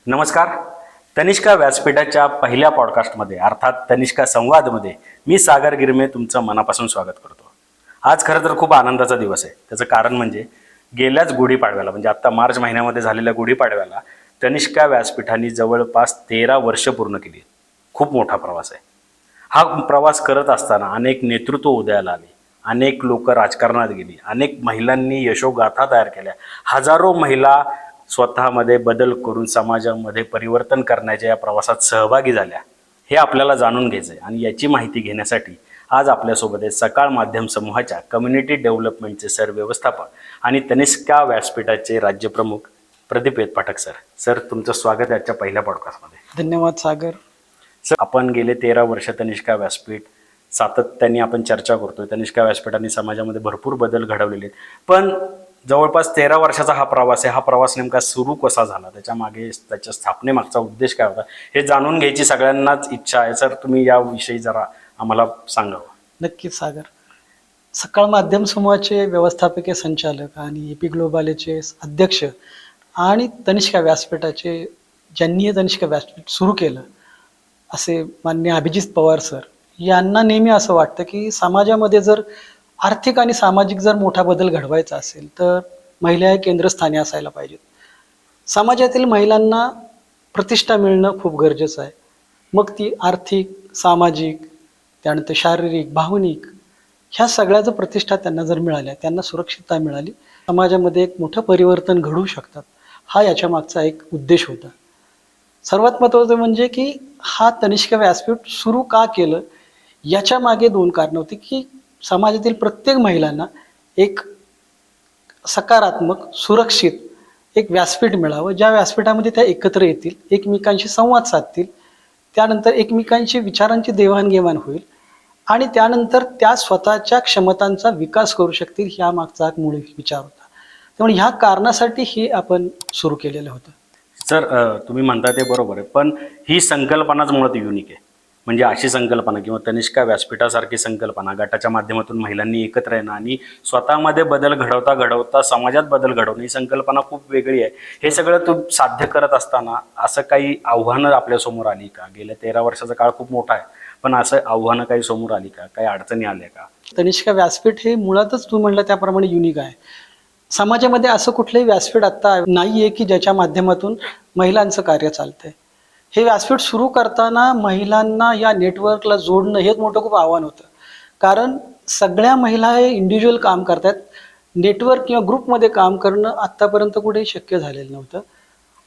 नमस्कार. तनिष्का व्यासपीठाच्या पहिल्या पॉडकास्टमध्ये अर्थात तनिष्का संवादमध्ये मी सागर गिरमे तुमचं मनापासून स्वागत करतो. आज खरं तर खूप आनंदाचा दिवस आहे. त्याचं कारण म्हणजे गेल्याच गुढीपाडव्याला म्हणजे आत्ता मार्च महिन्यामध्ये झालेल्या गुढीपाडव्याला तनिष्का व्यासपीठाने जवळपास 13 वर्ष पूर्ण केली. खूप मोठा प्रवास आहे. हा प्रवास करत असताना अनेक नेतृत्व उदयाला आली, अनेक लोक राजकारणात गेली, अनेक महिलांनी यशोगाथा तयार केल्या, हजारो महिला स्वतःमध्ये बदल करून समाजामध्ये परिवर्तन करण्याच्या या प्रवासात सहभागी झाल्या. हे आपल्याला जाणून घ्यायचं आहे आणि याची माहिती घेण्यासाठी आज आपल्यासोबत आहे सकाळ माध्यम समूहाच्या कम्युनिटी डेव्हलपमेंटचे सर व्यवस्थापक आणि तनिष्का व्यासपीठाचे राज्यप्रमुख प्रदीप पाठक सर. सर, तुमचं स्वागत आहे आजच्या पहिल्या पॉडकास्टमध्ये. धन्यवाद सागर. सर, आपण गेले 13 वर्ष तनिष्का व्यासपीठ सातत्याने आपण चर्चा करतोय. तनिष्का व्यासपीठाने समाजामध्ये भरपूर बदल घडवलेले आहेत, पण जवळपास 13 वर्षाचा हा प्रवास आहे. हा प्रवास नेमका सुरू कसा झाला, त्याच्या मागे त्याच्या स्थापनेमागचा उद्देश काय होता, हे जाणून घ्यायची सगळ्यांनाच इच्छा आहे. सर, तुम्ही याविषयी जरा आम्हाला सांगावं. नक्कीच सागर. सकाळ माध्यम समूहाचे व्यवस्थापकीय संचालक आणि एपी ग्लोबालेचे अध्यक्ष आणि तनिष्का व्यासपीठाचे ज्यांनी हे तनिष्का व्यासपीठ सुरू केलं असे माननीय अभिजित पवार सर यांना नेहमी असं वाटतं की समाजामध्ये जर आर्थिक आणि सामाजिक जर मोठा बदल घडवायचा असेल तर महिला हे केंद्रस्थानी असायला पाहिजेत. समाजातील महिलांना प्रतिष्ठा मिळणं खूप गरजेचं आहे. मग ती आर्थिक, सामाजिक, त्यानंतर शारीरिक, भावनिक ह्या सगळ्याचं प्रतिष्ठा त्यांना जर मिळाल्या, त्यांना सुरक्षितता मिळाली, समाजामध्ये एक मोठं परिवर्तन घडवू शकतात. हा याच्या मागचा एक उद्देश होता. सर्वात महत्त्वाचं म्हणजे की हा तनिष्का व्यासपीठ सुरू का केलं याच्या मागे 2 कारणं होती की समाजातील प्रत्येक महिलांना एक सकारात्मक, सुरक्षित एक व्यासपीठ मिळावं, ज्या व्यासपीठामध्ये त्या एकत्र येतील, एकमेकांशी संवाद साधतील, त्यानंतर एकमेकांची विचारांची देवाणघेवाण होईल आणि त्यानंतर त्या स्वतःच्या क्षमतांचा विकास करू शकतील. ह्या मागचा एक मूळ विचार होता. त्यामुळे ह्या कारणासाठी हे आपण सुरू केलेलं होतं. सर, तुम्ही म्हणता ते बरोबर आहे, पण ही संकल्पनाच मुळात युनिक आहे. म्हणजे अशी संकल्पना किंवा तनिष्का व्यासपीठासारखी संकल्पना गटाच्या माध्यमातून महिलांनी एकत्र येणं आणि स्वतःमध्ये बदल घडवता घडवता समाजात बदल घडवणं ही संकल्पना खूप वेगळी आहे. हे सगळं तू साध्य करत असताना असं काही आव्हानं आपल्यासमोर आली का? गेल्या 13 वर्षाचा काळ खूप मोठा आहे, पण असं आव्हानं काही समोर आली का? काही अडचणी आल्या का? तनिष्का व्यासपीठ हे मुळातच तू म्हणलं त्याप्रमाणे युनिक आहे. समाजामध्ये असं कुठलंही व्यासपीठ आता नाहीये की ज्याच्या माध्यमातून महिलांचं कार्य चालतंय. हे व्यासपीठ सुरू करताना महिलांना या नेटवर्कला जोडणं हेच मोठं खूप आव्हान होतं. कारण सगळ्या महिला हे इंडिव्हिज्युअल काम करतात. नेटवर्क किंवा ग्रुपमध्ये काम करणं आत्तापर्यंत कुठेही शक्य झालेलं नव्हतं.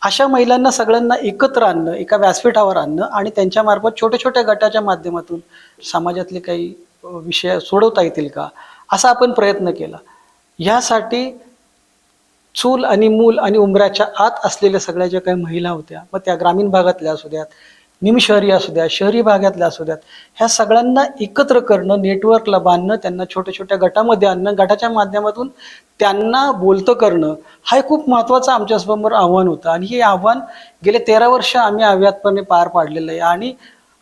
अशा महिलांना सगळ्यांना एकत्र आणणं, एका व्यासपीठावर आणणं आणि त्यांच्यामार्फत छोट्या छोट्या गटाच्या माध्यमातून समाजातले काही विषय सोडवता येतील का, असा आपण प्रयत्न केला. ह्यासाठी चूल आणि मूल आणि उंबऱ्याच्या आत असलेल्या सगळ्या ज्या काही महिला होत्या, मग त्या ग्रामीण भागातल्या असू द्यात, निमशहरी असू द्या, शहरी भागातल्या असू द्यात, ह्या सगळ्यांना एकत्र करणं, नेटवर्कला बांधणं, त्यांना छोट्या छोट्या गटामध्ये आणणं, गटाच्या माध्यमातून त्यांना बोलतं करणं, हा एक खूप महत्त्वाचं आमच्यासमोर आव्हान होतं. आणि हे आव्हान गेले 13 वर्ष आम्ही अव्याहतपणे पार पाडलेलं आहे आणि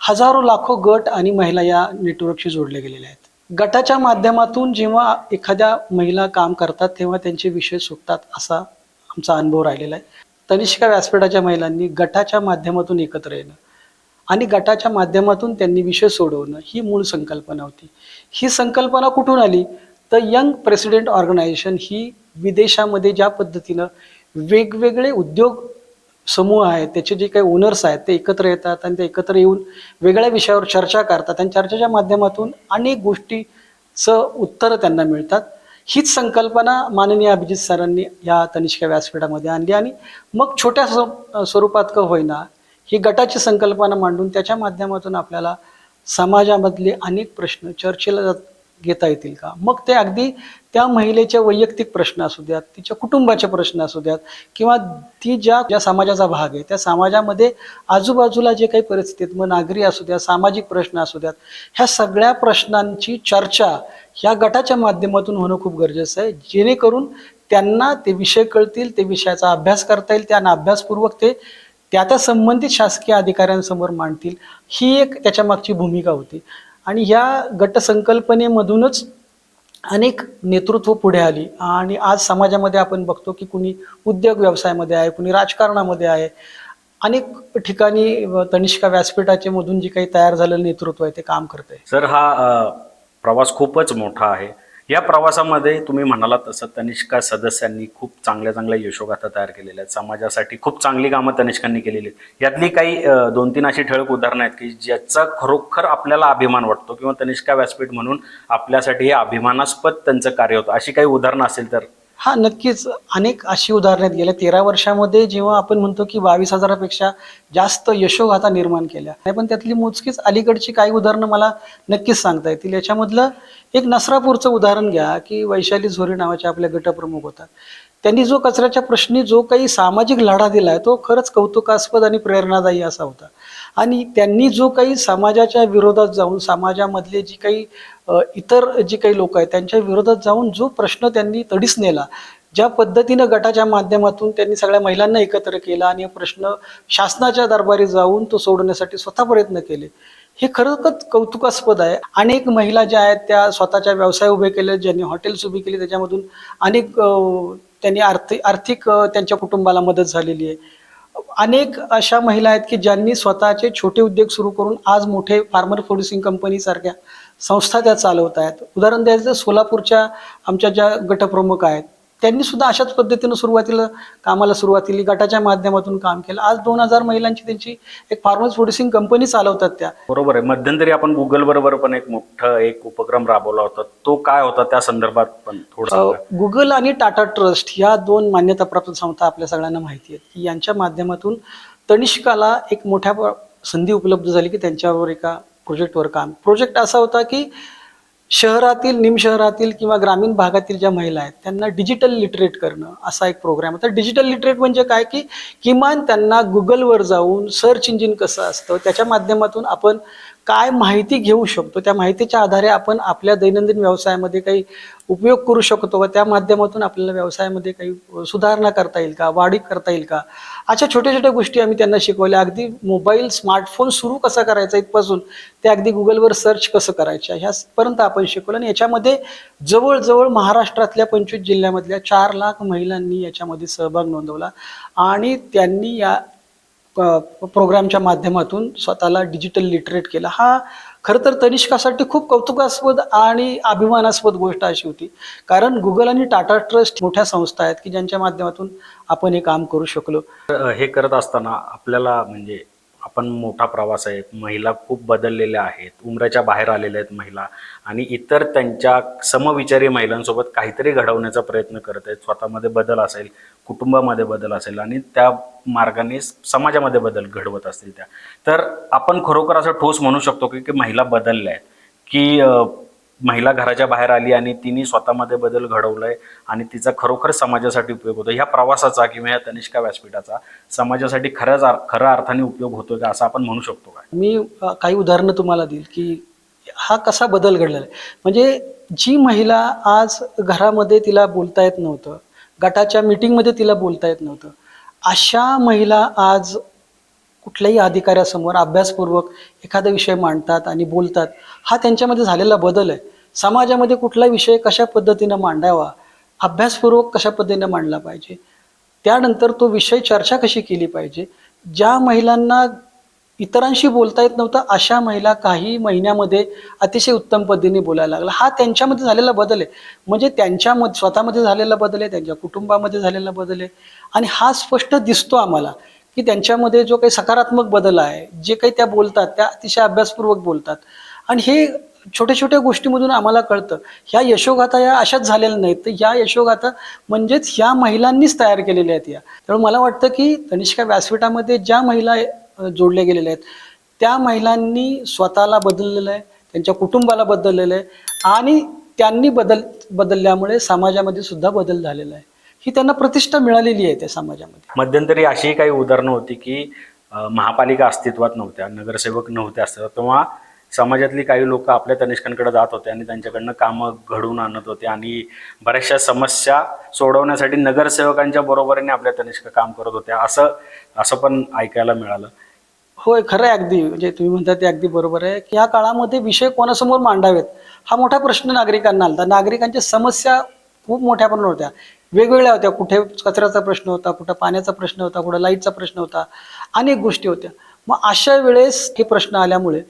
हजारो लाखो गट आणि महिला या नेटवर्कशी जोडले गेलेले आहेत. गटाच्या माध्यमातून जेव्हा एखाद्या महिला काम करतात तेव्हा त्यांचे विषय सुटतात असा आमचा अनुभव राहिलेला आहे. तनिष्का व्यासपीठाच्या महिलांनी गटाच्या माध्यमातून एकत्र येणं आणि गटाच्या माध्यमातून त्यांनी विषय सोडवणं ही मूळ संकल्पना होती. ही संकल्पना कुठून आली तर यंग प्रेसिडेंट ऑर्गनायझेशन ही विदेशामध्ये ज्या पद्धतीनं वेगवेगळे उद्योग समूह आहेत, त्याचे जे काही ओनर्स आहेत ते एकत्र येतात आणि ते एकत्र येऊन वेगळ्या विषयावर चर्चा करतात आणि चर्चेच्या माध्यमातून अनेक गोष्टीचं उत्तरं त्यांना मिळतात. हीच संकल्पना माननीय अभिजित सरांनी या तनिष्का व्यासपीठामध्ये आणली आणि मग छोट्या स्वरूपात का होईना ही गटाची संकल्पना मांडून त्याच्या माध्यमातून आपल्याला समाजामधले अनेक प्रश्न चर्चेला घेता येतील का. मग ते अगदी त्या महिलेच्या वैयक्तिक प्रश्न असू द्यात, तिच्या कुटुंबाचे प्रश्न असू द्यात किंवा ती ज्या समाजाचा भाग आहे त्या समाजामध्ये आजूबाजूला जे काही परिस्थिती मग नागरी असू द्या, सामाजिक प्रश्न असू द्यात, ह्या सगळ्या प्रश्नांची चर्चा ह्या गटाच्या माध्यमातून होणं खूप गरजेचं आहे, जेणेकरून त्यांना ते विषय कळतील, ते विषयाचा अभ्यास करता येईल, त्यांना अभ्यासपूर्वक ते त्या संबंधित शासकीय अधिकाऱ्यांसमोर मांडतील. ही एक त्याच्या मागची भूमिका होती. आणि ह्या गटसंकल्पनेमधूनच अनेक नेतृत्व पुढे आली आणि आज समाजामध्ये आपण बघतो की कुणी उद्योग व्यवसायामध्ये आहे, कुणी राजकारणामध्ये आहे, अनेक ठिकाणी तनिष्का व्यासपीठाचे मधून जे काही तयार झालेलं नेतृत्व आहे ते काम करते. सर, हा प्रवास खूपच मोठा आहे. या प्रवासामध्ये तुम्ही म्हणालात तसं तनिष्का सदस्यांनी खूप चांगल्या चांगल्या यशोगाथा तयार केलेल्या आहेत. समाजासाठी खूप चांगली कामं तनिष्कांनी केलेली आहेत. यातली काही 2-3 अशी ठळक उदाहरणं आहेत की ज्याचा खरोखर आपल्याला अभिमान वाटतो किंवा तनिष्का व्यासपीठ म्हणून आपल्यासाठी हे अभिमानास्पद त्यांचं कार्य होतं. अशी काही उदाहरणं असेल तर? हा, नक्कीच अनेक अशी उदाहरणं आहेत. गेल्या 13 वर्षामध्ये जेव्हा आपण म्हणतो की 22,000पेक्षा जास्त यशोगाथा निर्माण केल्या, पण त्यातली मोजकीच अलीकडची काही उदाहरणं मला नक्कीच सांगता येतील. याच्यामधलं एक नसरापूरचं उदाहरण घ्या की वैशाली झोरी नावाच्या आपल्या गटप्रमुख होतात. त्यांनी जो कचऱ्याच्या प्रश्नी जो काही सामाजिक लढा दिलाय तो खरंच कौतुकास्पद आणि प्रेरणादायी असा होता. आणि त्यांनी जो काही समाजाच्या विरोधात जाऊन समाजामधले जी काही इतर जी काही लोक आहेत त्यांच्या विरोधात जाऊन जो प्रश्न त्यांनी तडीस नेला, ज्या पद्धतीनं गटाच्या माध्यमातून त्यांनी सगळ्या महिलांना एकत्र केला आणि प्रश्न शासनाच्या दरबारी जाऊन तो सोडवण्यासाठी स्वतः प्रयत्न केले, हे खरंच कौतुकास्पद आहे. अनेक महिला ज्या आहेत त्या स्वतःच्या व्यवसाय उभे केले, ज्यांनी हॉटेल्स उभी केली, त्याच्यामधून अनेक त्यांनी आर्थिक त्यांच्या कुटुंबाला मदत झालेली आहे. अनेक अशा महिला आहेत की ज्यांनी स्वतःचे छोटे उद्योग सुरू करून आज मोठे फार्मर प्रोड्युसिंग कंपनी सारख्या संस्था त्या चालवत आहेत. उदाहरण द्यायचं तर सोलापूरच्या आमच्या ज्या गटप्रमुख आहेत त्यांनी सुद्धा अशाच पद्धतीनं कामाला सुरुवात केली, गटाच्या माध्यमातून काम केलं. आज 2,000 महिलांची त्यांची एक फार्मर्स प्रोड्युसिंग कंपनी चालवतात त्या. बरोबर आहे. मध्यंतरी आपण गुगल बरोबर पण एक मोठं उपक्रम राबवला होता. तो काय होता त्या संदर्भात पण थोडं सांगा. गुगल आणि टाटा ट्रस्ट या 2 मान्यताप्राप्त संस्था आपल्या सगळ्यांना माहिती आहेत की यांच्या माध्यमातून तनिष्काला एक मोठ्या संधी उपलब्ध झाली की त्यांच्यावर एका प्रोजेक्टवर प्रोजेक्ट असा होता की शहरातील, निमशहरातील किंवा ग्रामीण भागातील ज्या महिला आहेत त्यांना डिजिटल लिटरेट करणं, असा एक प्रोग्राम होता. डिजिटल लिटरेट म्हणजे काय की किमान त्यांना गुगलवर जाऊन सर्च इंजिन कसं असतं त्याच्या माध्यमातून आपण काय माहिती घेऊ शकतो, त्या माहितीच्या आधारे आपण आपल्या दैनंदिन व्यवसायामध्ये काही उपयोग करू शकतो व त्या माध्यमातून आपल्याला व्यवसायामध्ये काही सुधारणा करता येईल का, वाढ करता येईल का, अशा छोट्या छोट्या गोष्टी आम्ही त्यांना शिकवल्या. अगदी मोबाईल, स्मार्टफोन सुरू कसा करायचा इथपासून ते अगदी गुगलवर सर्च कसं करायचं ह्यापर्यंत आपण शिकवलं. आणि याच्यामध्ये जवळजवळ महाराष्ट्रातल्या 25 जिल्ह्यामधल्या 4 लाख महिलांनी याच्यामध्ये सहभाग नोंदवला आणि त्यांनी या प्रोग्रामच्या माध्यमातून स्वतःला डिजिटल लिटरेट केला. हा खरं तर तनिष्कासाठी खूप कौतुकास्पद आणि अभिमानास्पद गोष्ट अशी होती, कारण गुगल आणि टाटा ट्रस्ट मोठ्या संस्था आहेत की ज्यांच्या माध्यमातून आपण हे काम करू शकलो. हे करत असताना आपल्याला म्हणजे आपण मोठा प्रवास आहे, महिला खूप बदललेल्या आहेत, उमऱ्याच्या बाहेर आलेल्या आहेत महिला आणि इतर त्यांच्या समविचारी महिलांसोबत काहीतरी घडवण्याचा प्रयत्न करत आहेत. स्वतःमध्ये बदल असेल, कुटुंबामध्ये बदल असेल आणि त्या मार्गाने समाजामध्ये बदल घडवत असतील त्या. तर आपण खरोखर असं ठोस म्हणू शकतो की महिला बदलल्या आहेत, की महिला घराच्या बाहेर आली आणि तिने स्वतःमध्ये बदल घडवलाय आणि तिचा खरोखर समाजासाठी उपयोग होतो. ह्या प्रवासाचा किंवा ह्या तनिष्का व्यासपीठाचा समाजासाठी खऱ्या अर्थाने उपयोग होतोय का, असं आपण म्हणू शकतो का? मी काही उदाहरणं तुम्हाला देईल की हा कसा बदल घडलेला आहे. म्हणजे जी महिला आज घरामध्ये तिला बोलता येत नव्हतं, गटाच्या मीटिंगमध्ये तिला बोलता येत नव्हतं, अशा महिला आज कुठल्याही अधिकाऱ्यासमोर अभ्यासपूर्वक एखादा विषय मांडतात आणि बोलतात. हा त्यांच्यामध्ये झालेला बदल आहे. समाजामध्ये कुठला विषय कशा पद्धतीनं मांडावा, अभ्यासपूर्वक कशा पद्धतीनं मांडला पाहिजे, त्यानंतर तो विषय चर्चा कशी केली पाहिजे. ज्या महिलांना इतरांशी बोलता येत नव्हतं अशा महिला काही महिन्यामध्ये अतिशय उत्तम पद्धतीने बोलायला लागला. हा त्यांच्यामध्ये झालेला बदल आहे. म्हणजे त्यांच्यामध्ये स्वतःमध्ये झालेला बदल आहे, त्यांच्या कुटुंबामध्ये झालेला बदल आहे आणि हा स्पष्ट दिसतो आम्हाला की त्यांच्यामध्ये जो काही सकारात्मक बदल आहे, जे काही त्या बोलतात त्या अतिशय अभ्यासपूर्वक बोलतात. आणि हे छोट्या छोट्या गोष्टीमधून आम्हाला कळतं. ह्या यशोगाथा या अशाच झालेल्या नाहीत, तर ह्या यशोगाथा म्हणजेच ह्या महिलांनीच तयार केलेल्या आहेत या. त्यामुळे मला वाटतं की तनिष्का व्यासपीठामध्ये ज्या महिला जोडल्या गेलेल्या आहेत त्या महिलांनी स्वतःला बदललेलं आहे, त्यांच्या कुटुंबाला बदललेलं आहे आणि त्यांनी बदलल्यामुळे समाजामध्ये सुद्धा बदल झालेला आहे. ही त्यांना प्रतिष्ठा मिळालेली आहे त्या समाजामध्ये. मध्यंतरी अशी काही उदाहरणं होती की महापालिका अस्तित्वात नव्हत्या, नगरसेवक नव्हते असतात, तेव्हा समाजातली काही लोक आपल्या तनिष्कांकडे जात होते आणि त्यांच्याकडनं कामं घडवून आणत होते आणि बऱ्याचशा समस्या सोडवण्यासाठी नगरसेवकांच्या बरोबरीने आपल्या तनिष्का काम करत होत्या, असं पण ऐकायला मिळालं. होय, खरं आहे अगदी. म्हणजे तुम्ही म्हणता ते अगदी बरोबर आहे की ह्या काळामध्ये विषय कोणासमोर मांडावेत हा मोठा प्रश्न नागरिकांना आला. नागरिकांच्या समस्या खूप मोठ्या प्रमाणावर होत्या, वेगवेगळ्या होत्या. कुठे कचऱ्याचा प्रश्न होता, कुठं पाण्याचा प्रश्न होता, कुठं लाईटचा प्रश्न होता, अनेक गोष्टी होत्या. मग अशा वेळेस हे प्रश्न आल्यामुळे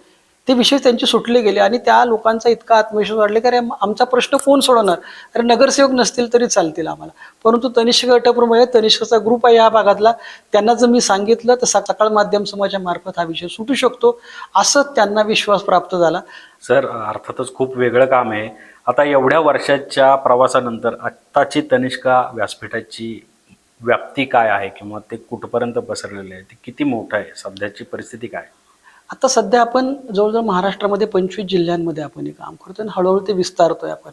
ते विषय त्यांचे सुटले गेले आणि त्या लोकांचा इतका आत्मविश्वास वाढले की अरे आमचा प्रश्न कोण सोडवणार, अरे नगरसेवक नसतील तरी चालतील आम्हाला. परंतु तनिष्क गटप्रमुख तनिष्कचा ग्रुप आहे या भागातला, त्यांना जर मी सांगितलं तर सकाळ माध्यम समाजामार्फत हा विषय सुटू शकतो, असं त्यांना विश्वास प्राप्त झाला. सर, अर्थातच खूप वेगळं काम आहे. आता एवढ्या वर्षाच्या प्रवासानंतर आत्ताची तनिष्का व्यासपीठाची व्याप्ती काय आहे किंवा ते कुठपर्यंत पसरलेले आहे, ते किती मोठं आहे, सध्याची परिस्थिती काय? आता सध्या आपण जवळजवळ महाराष्ट्रामध्ये 25 जिल्ह्यांमध्ये आपण हे काम करतोय आणि हळूहळू ते विस्तारतोय आपण.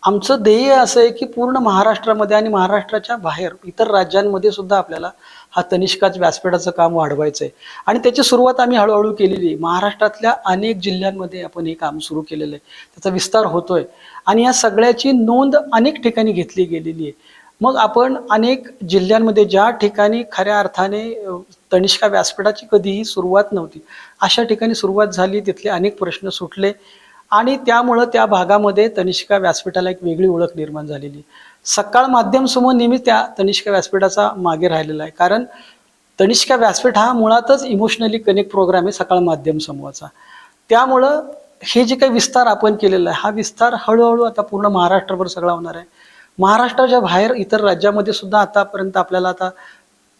आमचं ध्येय असं आहे की पूर्ण महाराष्ट्रामध्ये आणि महाराष्ट्राच्या बाहेर इतर राज्यांमध्ये सुद्धा आपल्याला हा तनिष्काच व्यासपीठाचं काम वाढवायचं आहे आणि त्याची सुरुवात आम्ही हळूहळू केलेली आहे. महाराष्ट्रातल्या अनेक जिल्ह्यांमध्ये आपण हे काम सुरू केलेलं आहे, त्याचा विस्तार होतोय आणि या सगळ्याची नोंद अनेक ठिकाणी घेतली गेलेली आहे. मग आपण अनेक जिल्ह्यांमध्ये ज्या ठिकाणी खऱ्या अर्थाने तनिष्का व्यासपीठाची कधीही सुरुवात नव्हती, अशा ठिकाणी सुरुवात झाली, तिथले अनेक प्रश्न सुटले आणि त्यामुळं त्या भागामध्ये तनिष्का व्यासपीठाला एक वेगळी ओळख निर्माण झालेली. सकाळ माध्यम समूह नेहमी त्या तनिष्का व्यासपीठाचा मागे राहिलेला आहे, कारण तनिष्का व्यासपीठ हा मुळातच इमोशनली कनेक्ट प्रोग्राम आहे सकाळ माध्यम समूहाचा. त्यामुळं हे जे काही विस्तार आपण केलेला आहे, हा विस्तार हळूहळू आता पूर्ण महाराष्ट्रभर सगळा होणार आहे. महाराष्ट्राच्या बाहेर इतर राज्यामध्ये सुद्धा आतापर्यंत आपल्याला आता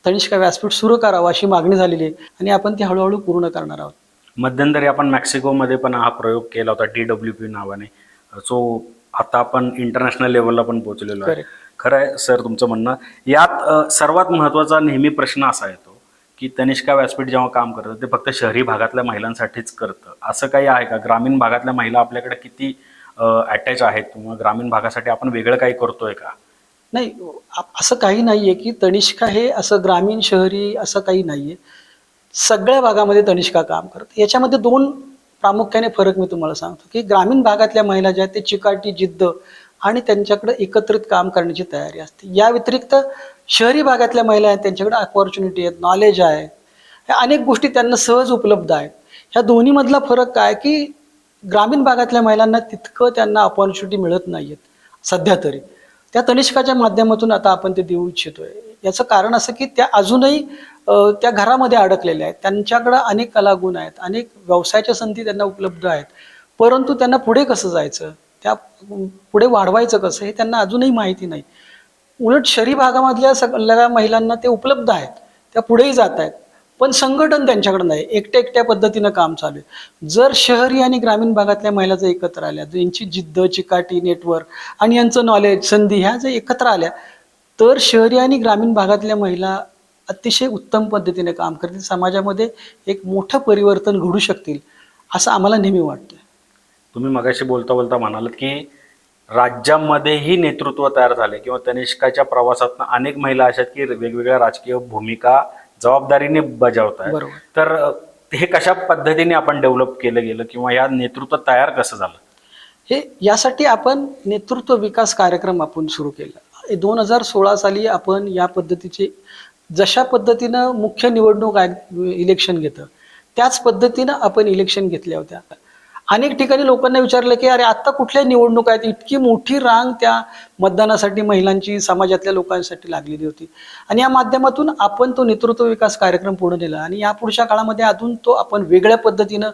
तनिष्का व्यासपीठ सुरू करावं अशी मागणी झालेली आहे आणि आपण ती हळूहळू पूर्ण करणार आहोत. मध्यंतरी आपण मेक्सिकोमध्ये पण हा प्रयोग केला होता TWP नावाने, जो आता आपण इंटरनॅशनल लेवलला पण पोहोचलेलो आहे. Correct. खरं आहे सर तुमचं म्हणणं. यात सर्वात महत्त्वाचा नेहमी प्रश्न असा येतो की तनिष्का व्यासपीठ जेव्हा काम करतं ते फक्त शहरी भागातल्या महिलांसाठीच करतं, असं काही आहे का? ग्रामीण भागातल्या महिला आपल्याकडे किती अटॅच आहेत किंवा ग्रामीण भागासाठी आपण वेगळं काही करतोय का? नाही, असं काही नाहीये की तनिष्का हे असं ग्रामीण शहरी असं काही नाहीये. सगळ्या भागामध्ये तनिष्का काम करते. याच्यामध्ये दोन प्रामुख्याने फरक मी तुम्हाला सांगतो की ग्रामीण भागातल्या महिला ज्या आहेत ते चिकाटी, जिद्द आणि त्यांच्याकडे एकत्रित काम करण्याची तयारी असते. या व्यतिरिक्त शहरी भागातल्या महिला आहेत त्यांच्याकडे अपॉर्च्युनिटी आहेत, नॉलेज आहे, ह्या अनेक गोष्टी त्यांना सहज उपलब्ध आहेत. ह्या दोन्हीमधला फरक काय की ग्रामीण भागातल्या महिलांना तितकं त्यांना अपॉर्च्युनिटी मिळत नाहीयेत सध्या तरी. त्या तनिष्काच्या माध्यमातून आता आपण ते देऊ इच्छितोय. याचं कारण असं की त्या अजूनही त्या घरामध्ये अडकलेल्या आहेत. त्यांच्याकडं अनेक कलागुण आहेत, अनेक व्यवसायाच्या संधी त्यांना उपलब्ध आहेत, परंतु त्यांना पुढे कसं जायचं, त्या पुढे वाढवायचं कसं हे त्यांना अजूनही माहिती नाही. उलट शहरी भागामधल्या सगळ्या महिलांना ते उपलब्ध आहेत, त्या पुढेही जात आहेत, पण संघटन त्यांच्याकडे नाही, एकट्या एकट्या पद्धतीनं काम चालू आहे. जर शहरी आणि ग्रामीण भागातल्या महिला जर एकत्र आल्या, यांची जिद्द, चिकाटी, नेटवर्क आणि यांचं नॉलेज, संधी ह्या जर एकत्र आल्या तर शहरी आणि ग्रामीण भागातल्या महिला अतिशय उत्तम पद्धतीने काम करतील, समाजामध्ये एक मोठं परिवर्तन घडू शकतील असं आम्हाला नेहमी वाटतं. तुम्ही मगाशी बोलता बोलता म्हणालात की राज्यामध्येही नेतृत्व तयार झाले किंवा तनिष्काच्या प्रवासात अनेक महिला अशा आहेत की वेगवेगळ्या राजकीय भूमिका जबाबदारीने बजावत आहेत. बरोबर. तर हे कशा पद्धतीने आपण डेव्हलप केलं गेलं किंवा या नेतृत्व तयार कसं झालं? हे यासाठी आपण नेतृत्व विकास कार्यक्रम आपण सुरू केला. 2016 साली आपण या पद्धतीचे, जशा पद्धतीनं मुख्य निवडणूक इलेक्शन घेतं त्याच पद्धतीनं आपण इलेक्शन घेतल्या होत्या. अनेक ठिकाणी लोकांना विचारलं की अरे आत्ता कुठल्या निवडणूक आहेत, इतकी मोठी रांग त्या मतदानासाठी महिलांची, समाजातल्या लोकांसाठी लागलेली होती आणि या माध्यमातून आपण तो नेतृत्व विकास कार्यक्रम पुढे नेला आणि या पुढच्या काळामध्ये अजून तो आपण वेगळ्या पद्धतीनं,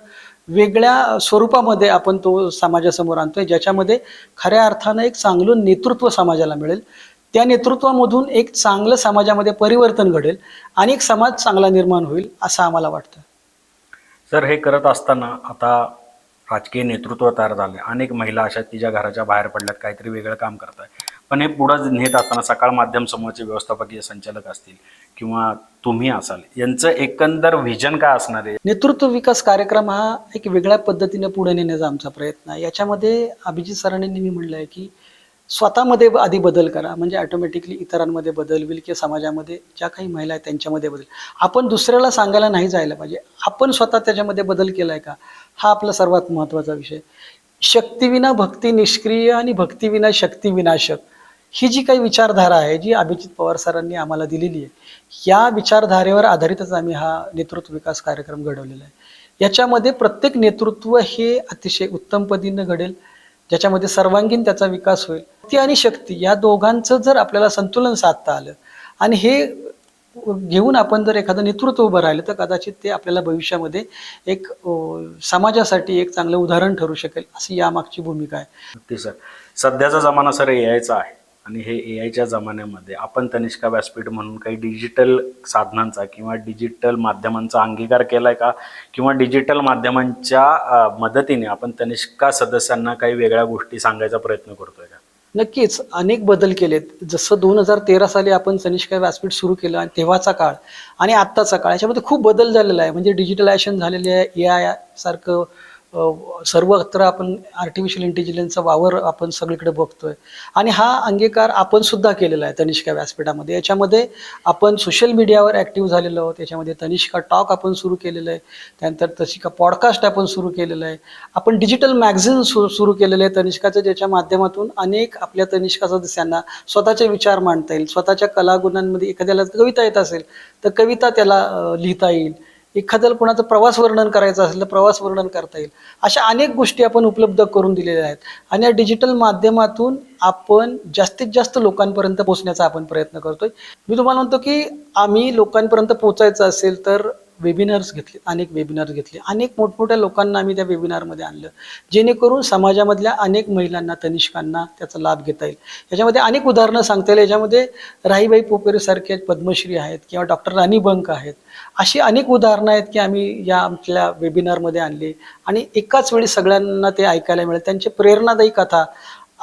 वेगळ्या स्वरूपामध्ये आपण तो समाजासमोर आणतोय, ज्याच्यामध्ये खऱ्या अर्थानं एक चांगलं नेतृत्व समाजाला मिळेल. त्या नेतृत्वामधून एक चांगलं समाजामध्ये परिवर्तन घडेल आणि एक समाज चांगला निर्माण होईल असं आम्हाला वाटतं. सर, हे करत असताना आता राजकीय नेतृत्व तयार झाले, अनेक महिला अशा आहेत की ज्या घराच्या बाहेर पडल्यात, काहीतरी वेगळं काम करत आहे, पण हे पुढं नेत असताना सकाळ माध्यम समूहाचे व्यवस्थापकीय संचालक असतील किंवा तुम्ही असाल, यांचं एकंदर व्हिजन काय असणार आहे? नेतृत्व विकास कार्यक्रम हा एक वेगळ्या पद्धतीने पुढे नेण्याचा आमचा प्रयत्न आहे. याच्यामध्ये अभिजित सरांनी नेहमी म्हणलं आहे की स्वतःमध्ये आधी बदल करा, म्हणजे ऑटोमॅटिकली इतरांमध्ये बदल होईल किंवा समाजामध्ये ज्या काही महिला आहेत त्यांच्यामध्ये बदल. आपण दुसऱ्याला सांगायला नाही जायला पाहिजे, आपण स्वतः त्याच्यामध्ये बदल केलाय का, हा आपला सर्वात महत्त्वाचा विषय. शक्तीविना भक्ती निष्क्रिय आणि भक्तीविना शक्ती विनाशक, ही जी काही विचारधारा आहे जी अभिजित पवार सरांनी आम्हाला दिलेली आहे, या विचारधारेवर आधारितच आम्ही हा नेतृत्व विकास कार्यक्रम घडवलेला आहे. याच्यामध्ये प्रत्येक नेतृत्व हे अतिशय उत्तम पद्धतीनं घडेल, ज्याच्यामध्ये सर्वांगीण त्याचा विकास होईल. भक्ती आणि शक्ती या दोघांचं जर आपल्याला संतुलन साधता आलं आणि हे घेऊन आपण जर एखादं नेतृत्व उभं राहिलं तर कदाचित ते आपल्याला भविष्यामध्ये एक समाजासाठी एक चांगलं उदाहरण ठरू शकेल, अशी यामागची भूमिका आहे. नक्की सर. सध्याचा जमाना सर एआयचा आहे आणि हे एआयच्या जमान्यामध्ये आपण तनिष्का व्यासपीठ म्हणून काही डिजिटल साधनांचा किंवा डिजिटल माध्यमांचा अंगीकार केलाय का, किंवा डिजिटल माध्यमांच्या मदतीने आपण तनिष्का सदस्यांना काही वेगळ्या गोष्टी सांगायचा प्रयत्न करतोय का? नक्कीच अनेक बदल केलेत. जसं 2013 साली आपण तनिष्का व्यासपीठ सुरू केलं आणि तेव्हाचा काळ आणि आत्ताचा काळ याच्यामध्ये खूप बदल झालेला आहे. म्हणजे डिजिटलायझेशन झालेले आहे. एआय सारखं सर्वत्र आपण आर्टिफिशियल इंटेलिजन्सचा वावर आपण सगळीकडे बघतोय आणि हा अंगीकार आपण सुद्धा केलेला आहे तनिष्का व्यासपीठामध्ये. याच्यामध्ये आपण सोशल मीडियावर ॲक्टिव्ह झालेलो आहोत. त्याच्यामध्ये तनिष्का टॉक आपण सुरू केलेलं आहे. त्यानंतर तनिष्का पॉडकास्ट आपण सुरू केलेलं आहे. आपण डिजिटल मॅगझिन सुरू केलेलं आहे तनिष्काचं, ज्याच्या माध्यमातून अनेक आपल्या तनिष्का सदस्यांना स्वतःचे विचार मांडता येईल. स्वतःच्या कलागुणांमध्ये एखाद्याला कविता येत असेल तर कविता त्याला लिहिता येईल. एखाद्याला कोणाचं प्रवास वर्णन करायचं असेल तर प्रवास वर्णन करता येईल. अशा अनेक गोष्टी आपण उपलब्ध करून दिलेल्या आहेत आणि या डिजिटल माध्यमातून आपण जास्तीत जास्त लोकांपर्यंत पोहोचण्याचा आपण प्रयत्न करतोय. मी तुम्हाला म्हणतो की आम्ही लोकांपर्यंत पोहोचायचं असेल तर वेबिनार्स घेतले, अनेक वेबिनार्स घेतले, अनेक मोठमोठ्या लोकांना आम्ही त्या वेबिनारमध्ये आणलं, जेणेकरून समाजामधल्या अनेक महिलांना तनिष्कांना त्याचा लाभ घेता येईल. याच्यामध्ये अनेक उदाहरणं सांगता येईल. याच्यामध्ये राहीबाई पोपेरेसारखे पद्मश्री आहेत किंवा डॉक्टर राणी बंक आहेत. अशी अनेक उदाहरणं आहेत की आम्ही या आमच्या वेबिनारमध्ये आणली आणि एकाच वेळी सगळ्यांना ते ऐकायला मिळेल. त्यांची प्रेरणादायी कथा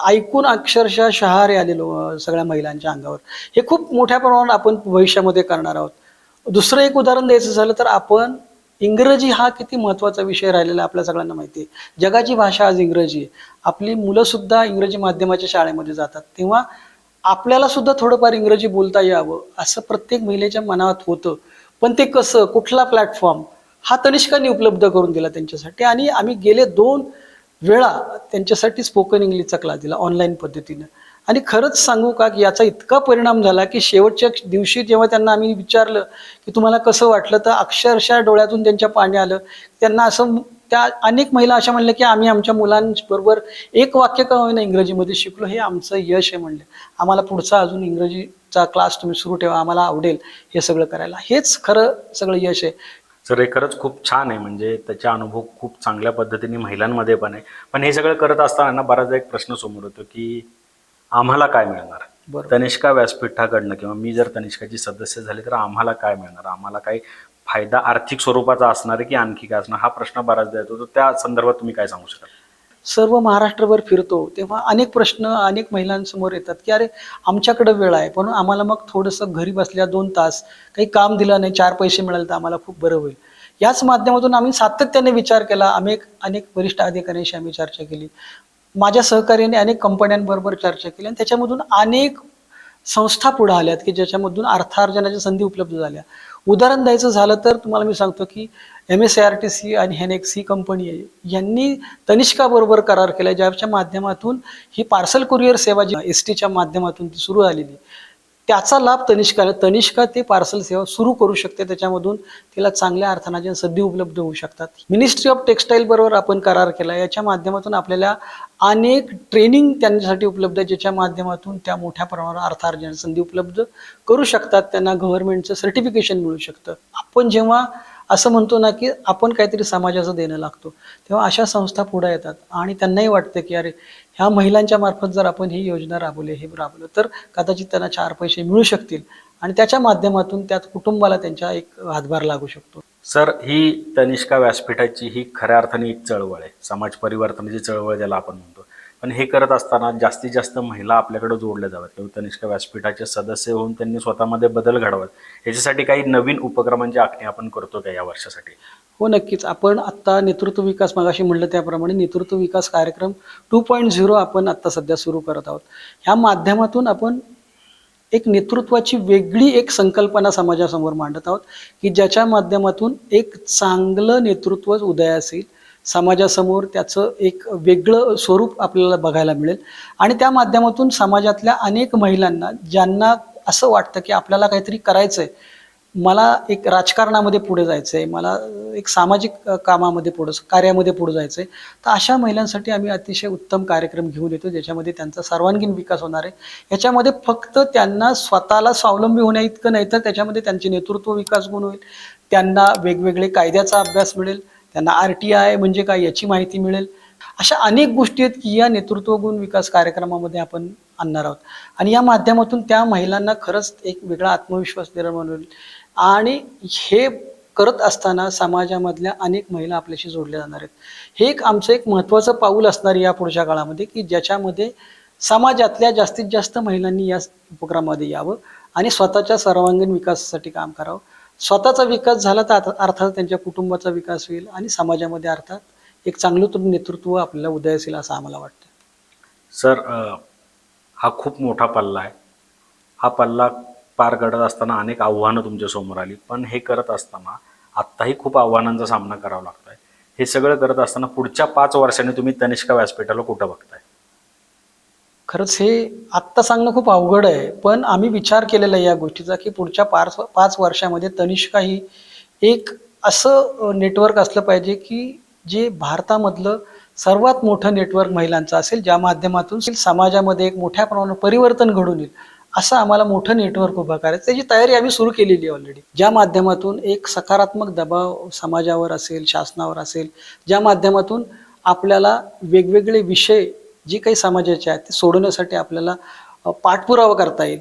ऐकून अक्षरशः शहारे आलेलो सगळ्या महिलांच्या अंगावर. हे खूप मोठ्या प्रमाणात आपण भविष्यामध्ये करणार आहोत. दुसरं एक उदाहरण द्यायचं झालं तर आपण इंग्रजी हा किती महत्त्वाचा विषय राहिलेला आपल्या सगळ्यांना माहिती आहे. जगाची भाषा आज इंग्रजी आहे. आपली मुलंसुद्धा इंग्रजी माध्यमाच्या शाळेमध्ये जातात, तेव्हा आपल्याला सुद्धा थोडंफार इंग्रजी बोलता यावं असं प्रत्येक महिलेच्या मनात होतं. पण ते कसं, कुठला प्लॅटफॉर्म हा तनिष्कांनी उपलब्ध करून दिला त्यांच्यासाठी आणि आम्ही गेले 2 वेळा त्यांच्यासाठी स्पोकन इंग्लिशचा क्लास दिला ऑनलाईन पद्धतीनं. आणि खरंच सांगू का की याचा इतका परिणाम झाला की शेवटच्या दिवशी जेव्हा त्यांना आम्ही विचारलं की तुम्हाला कसं वाटलं, तर अक्षरशः डोळ्यातून त्यांच्या पाणी आलं. त्यांना असं त्या अनेक महिला अशा म्हणल्या की आम्ही आमच्या मुलांबरोबर एक वाक्य का होईना इंग्रजीमध्ये शिकलो, हे आमचं यश आहे म्हणले. आम्हाला पुढचा अजून इंग्रजीचा क्लास तुम्ही सुरू ठेवा, आम्हाला आवडेल हे सगळं करायला. हेच खरं सगळं यश आहे. सर हे खरंच खूप छान आहे. म्हणजे त्याचा अनुभव खूप चांगल्या पद्धतीने महिलांमध्ये पण आहे. पण हे सगळं करत असताना बराचदा एक प्रश्न समोर येतो की आम्हाला काय मिळणार बरोबर. तनिष्का व्यासपीठाकडनं, किंवा मी जर तनिष्काची सदस्य झाले तर आम्हाला काय मिळणार, आम्हाला काही फायदा आर्थिक स्वरूपाचा असणार आहे की आणखी काय असणार, हा प्रश्न बराचदा येतो. तर त्या संदर्भात तुम्ही काय सांगू शकाल? सर्व महाराष्ट्रभर फिरतो तेव्हा अनेक प्रश्न अनेक महिलांसमोर येतात की अरे आमच्याकडे वेळ आहे पण आम्हाला मग थोडंसं घरी बसल्या 2 तास काही काम दिलं नाही, 4 पैसे मिळाले तर आम्हाला खूप बरं होईल. याच माध्यमातून आम्ही सातत्याने विचार केला. आम्ही अनेक वरिष्ठ अधिकाऱ्यांशी आम्ही चर्चा केली. माझ्या सहकार्याने अनेक कंपन्यांबरोबर चर्चा केली आणि त्याच्यामधून अनेक संस्था पुढे आल्यात की ज्याच्यामधून अर्थार्जनाच्या संधी उपलब्ध झाल्या. उदाहरण द्यायचं झालं तर तुम्हाला मी सांगतो की MSIRTC आणि हेनेक्स ही कंपनी आहे, यांनी तनिष्का बरोबर करार केला, ज्याच्या माध्यमातून ही पार्सल कुरिअर सेवा जी STच्या माध्यमातून ती सुरू झालेली, त्याचा लाभ तनिष्का ते पार्सल सेवा सुरू करू शकते. त्याच्यामधून तिला चांगल्या अर्थार्जन संधी उपलब्ध होऊ शकतात. मिनिस्ट्री ऑफ टेक्सटाईल बरोबर आपण करार केला. याच्या माध्यमातून आपल्याला अनेक ट्रेनिंग त्यांच्यासाठी उपलब्ध आहे, ज्याच्या माध्यमातून त्या मोठ्या प्रमाणावर अर्थार्जन संधी उपलब्ध करू शकतात. त्यांना गव्हर्नमेंटचं सर्टिफिकेशन मिळू शकतं. आपण जेव्हा असं म्हणतो ना की आपण काहीतरी समाजाचं देणं लागतो, तेव्हा अशा संस्था पुढे येतात आणि त्यांनाही वाटतं की अरे ह्या महिलांच्या मार्फत जर आपण ही योजना राबवलं तर कदाचित त्यांना 4 पैसे मिळू शकतील आणि त्याच्या माध्यमातून त्यात कुटुंबाला त्यांच्या एक हातभार लागू शकतो. सर ही तनिष्का व्यासपीठाची ही खऱ्या अर्थाने एक चळवळ आहे, समाज परिवर्तनाची चळवळ ज्याला आपण म्हणतो. पण हे करत असताना जास्तीत जास्त महिला आपल्याकडे जोडल्या जाव्यात किंवा तनिष्का व्यासपीठाचे सदस्य होऊन त्यांनी स्वतःमध्ये बदल घडवावेत, याच्यासाठी काही नवीन उपक्रमांची आखणी आपण करतो का या वर्षासाठी? हो नक्कीच. आपण आत्ता नेतृत्व विकास मगाशी म्हटलं त्याप्रमाणे नेतृत्व विकास कार्यक्रम 2.0 आपण आत्ता सध्या सुरू करत आहोत. ह्या माध्यमातून आपण एक नेतृत्वाची वेगळी एक संकल्पना समाजासमोर मांडत आहोत की ज्याच्या माध्यमातून एक चांगलं नेतृत्व उदयास येईल. समाजासमोर त्याचं एक वेगळं स्वरूप आपल्याला बघायला मिळेल आणि त्या माध्यमातून समाजातल्या अनेक महिलांना ज्यांना असं वाटतं की आपल्याला काहीतरी करायचं आहे, मला एक राजकारणामध्ये पुढे जायचं आहे, मला एक सामाजिक कामामध्ये कार्यामध्ये पुढे जायचं आहे, तर अशा महिलांसाठी आम्ही अतिशय उत्तम कार्यक्रम घेऊन येतो, ज्याच्यामध्ये त्यांचा सर्वांगीण विकास होणार आहे. याच्यामध्ये फक्त त्यांना स्वतःला स्वावलंबी होण्याइतकं नाही, तर त्याच्यामध्ये त्यांचे नेतृत्व विकास गुण होईल, त्यांना वेगवेगळे कायद्याचा अभ्यास मिळेल, त्यांना RTI म्हणजे काय याची माहिती मिळेल. अशा अनेक गोष्टी आहेत की या नेतृत्व गुण विकास कार्यक्रमामध्ये आपण आणणार आहोत आणि या माध्यमातून त्या महिलांना खरंच एक वेगळा आत्मविश्वास निर्माण होईल आणि हे करत असताना समाजामधल्या अनेक महिला आपल्याशी जोडल्या जाणार आहेत. हे एक आमचं एक महत्त्वाचं पाऊल असणार या पुढच्या काळामध्ये की ज्याच्यामध्ये समाजातल्या जास्तीत जास्त महिलांनी या उपक्रमामध्ये यावं आणि स्वतःच्या सर्वांगीण विकासासाठी काम करावं. स्वतःचा विकास झाला तर अर्थात त्यांच्या कुटुंबाचा विकास होईल आणि समाजामध्ये अर्थात एक चांगलं नेतृत्व आपल्याला उदयास येईल असं आम्हाला वाटतं. सर, हा खूप मोठा पल्ला आहे. हा पल्ला पार करत असताना अनेक आव्हानं तुमच्या समोर आली, पण हे करत असताना आत्ताही खूप आव्हानांचा सामना करावा लागतोय. हे सगळं करत असताना पुढच्या 5 वर्षांनी तुम्ही तनिष्का व्यासपीठाला कुठं बघताय? खरंच हे आत्ता सांगणं खूप अवघड आहे, पण आम्ही विचार केलेला आहे या गोष्टीचा की पुढच्या 5 वर्षामध्ये तनिष्का ही एक असं नेटवर्क असलं पाहिजे की जे भारतामधलं सर्वात मोठं नेटवर्क महिलांचं असेल, ज्या माध्यमातून समाजामध्ये एक मोठ्या प्रमाणात परिवर्तन घडून येईल. असं आम्हाला मोठं नेटवर्क उभं करायचं, त्याची तयारी आम्ही सुरू केलेली आहे ऑलरेडी. ज्या माध्यमातून एक सकारात्मक दबाव समाजावर असेल, शासनावर असेल, ज्या माध्यमातून आपल्याला वेगवेगळे विषय जे काही समाजाचे आहेत ते सोडवण्यासाठी आपल्याला पाठपुरावा करता येईल.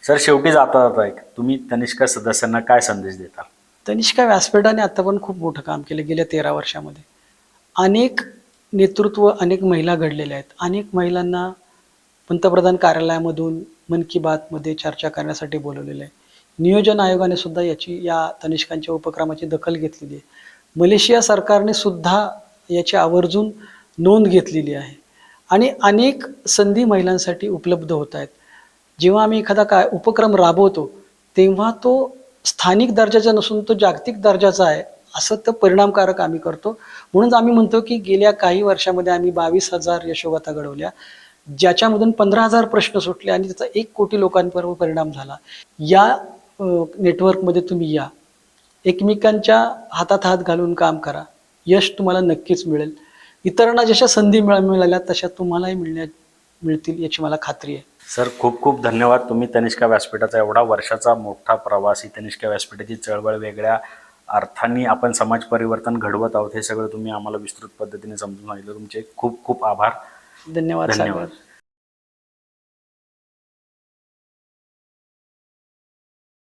सर, शेवटी जाता जाता एक तुम्ही तनिष्का सदस्यांना काय संदेश देता? तनिष्का व्यासपीठाने आतापर्यंत खूप मोठं काम केलं गेल्या 13 वर्षामध्ये. अनेक नेतृत्व, अनेक महिला घडलेल्या आहेत. अनेक महिलांना पंतप्रधान कार्यालयामधून मन की बातमध्ये चर्चा करण्यासाठी बोलवलेलं आहे. नियोजन आयोगाने सुद्धा या तनिष्कांच्या उपक्रमाची दखल घेतलेली आहे. मलेशिया सरकारने सुद्धा याची आवर्जून नोंद घेतलेली आहे आणि अनेक संधी महिलांसाठी उपलब्ध होत आहेत. जेव्हा आम्ही एखादा उपक्रम राबवतो, तेव्हा तो स्थानिक दर्जाचा नसून तो जागतिक दर्जाचा आहे, असं तर परिणामकारक आम्ही करतो. म्हणून आम्ही म्हणतो की गेल्या काही वर्षामध्ये आम्ही 22,000 यशोगाथा घडवल्या, ज्याच्यामधून 15,000 प्रश्न सुटले आणि त्याचा 1 कोटी लोकांवर परिणाम झाला. या नेटवर्कमध्ये तुम्ही या. एकमेकांच्या हातात हात घालून काम करा. यश तुम्हाला नक्कीच मिळेल. इतरांना जशा संधी मिळाल्या तशा तुम्हालाही मिळतील याची मला खात्री आहे. सर, खूप खूप धन्यवाद. तुम्ही तनिष्का व्यासपीठाचा एवढा वर्षाचा मोठा प्रवास, ही तनिष्का व्यासपीठाची चळवळ, वेगळ्या अर्थांनी आपण समाज परिवर्तन घडवत आहोत, हे सगळं तुम्ही आम्हाला विस्तृत पद्धतीने समजून सांगितलं. तुमचे खूप खूप आभार. धन्यवाद. धन्यवाद.